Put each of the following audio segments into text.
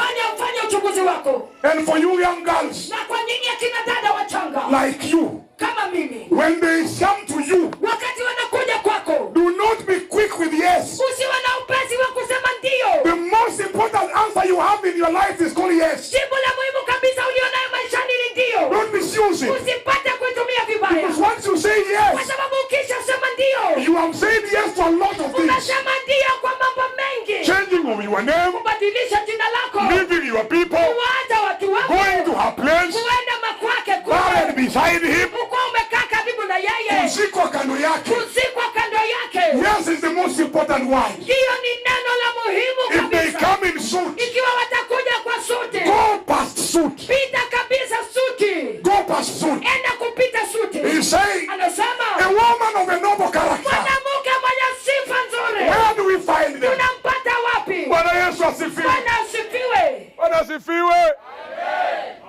Fanya uchunguzi wako. And for you young girls, na kwa nyinyi akina dada wachanga like you, kama mimi, when they come to you, wakati wanakuja kwako, do not be quick with yes. usiwe na upesi wa kusema ndio. The most important answer you have in your life is called yes. Jibu la muhimu kabisa ulionayo maishani ni ndio. Don't misuse it. Usipate kuitumia vibaya. Because once you say yes, kwa sababu ukisha sema ndio, you have said yes to a lot of things. Unasema ndio kwa mambo mengi. Changing of your name, kubadilisha jina lako, leaving your people, kuacha watu wako, going to her place, kuenda makwake, buried beside him, uko umekaa karibu na yeye, kuzikwa kando yake. kuzikwa kando yake. Yes is the most important one. Hiyo ni neno la muhimu kabisa. If they come in suit, ikiwa watakuja kwa suti, go past suit. pita kabisa suti. Go past suit. Enda kupita suti. He's saying, anasema, a woman of a noble character. mwanamke mwenye sifa nzuri. Where do we find them? Tunampata wapi? Bwana Yesu asifiwe. Bwana asifiwe. Bwana asifiwe.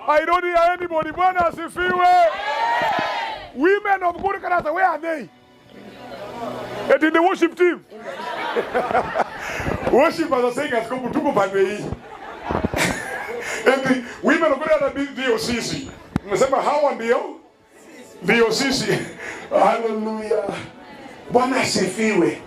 I don't hear anybody. Bwana asifiwe. Women of good character, where are they? And in the worship team. Worship as a saying has come to by me. And the women of good character ndio sisi. Nasema hawa ndio sisi. Hallelujah. Bwana asifiwe.